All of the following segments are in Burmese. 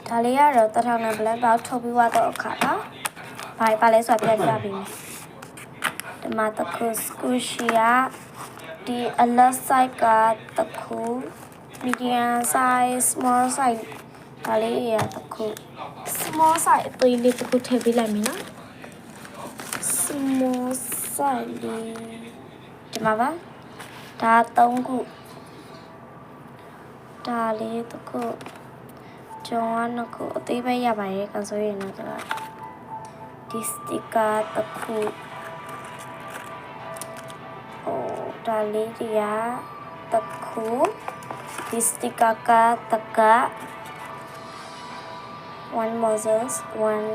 ဒါလေးကတော့တထောင်နဲ့ black box ထုတ်ပြီးသွားတော့အခါပါဘာပါလဲဆိုတော့ပြပြပေးမယ်ဒီမှာတခု squishy ကဒီအလက် size ကတခု medium size small size ဒါလေးရတခု small size အသေးလေးတခုထည့်ပေးလိုက်မယ်နော် small size လေးဒီမှာပါဒါ3ခုဒါလေးတခုကျောင်းကနှစ်ခုအသေးပဲရပါတယ်ကန်ဆိုရင်တော့ဒီ sticker တခုဒါလေးတွေကတခုဒီ sticker ကတကone Moses one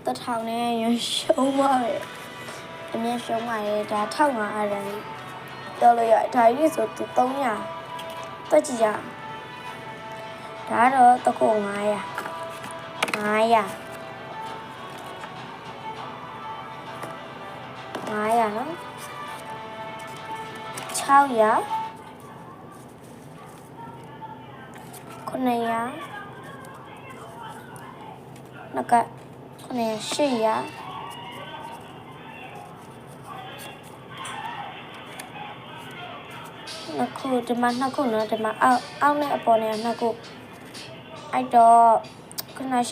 တထောင်နဲ့ရရှုံးပါတယ်အမြဲရှုံးပါတယ်ဒါ1500ရန်ပြောလို့ရဒါကြီးဆိုသူ300တွက်ကြည့်ရဒါတော့တခု900နော်600 900နက800နှစ်ခုဒီမှာနှစ်ခုနော်ဒီမှာအောက်နဲ့အပေါ်နဲ့နှစ်ခုအဲ့တော့ခုန800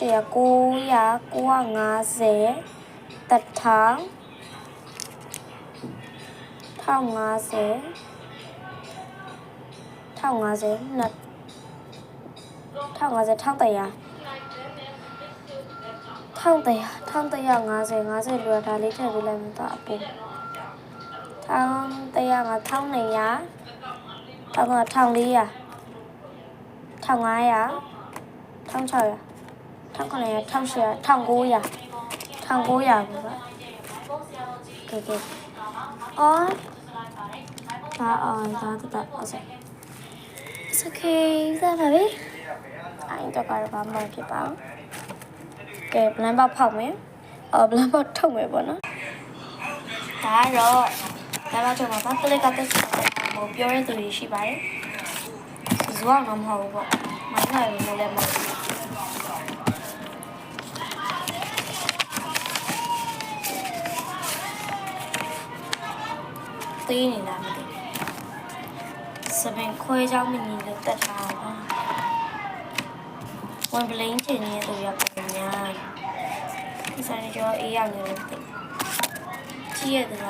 950 1000 1050 1150လိုဒါလေးထည့်ပေးလိုက်မယ်တော့အပူ1100 1400 1500 1600 1900 1800 1900 1900ပါကဲအော်ဒါIt's okay ဆက်ပါပြီအဲ့တော့ကတော့ဘာမှဖြစ်ပါဘူးကဲ blind box ဖောက်မယ်blind box ထုတ်မယ်ပေါ့နော်ဒါကတော့ blind box ထုတ်မှာပါပလက်ကတက်ချင်တယ်ဟိုပြောရတဲ့သူတွေရှိပါတယ်ဇွာတော့မဟုတ်ဘူးပေါ့မိုင်းနိုင်လို့လည်းမဟုတ်ဘူးသေးနေလားမသိ7ခွဲချောင်းမင်းကြီးလို့တက်ထားတာဝန်ပလင်းချင်နေတဲ့သူရပုံများဒီစားနေကြောအေးရနေလို့သိကြည့်ရတဲ့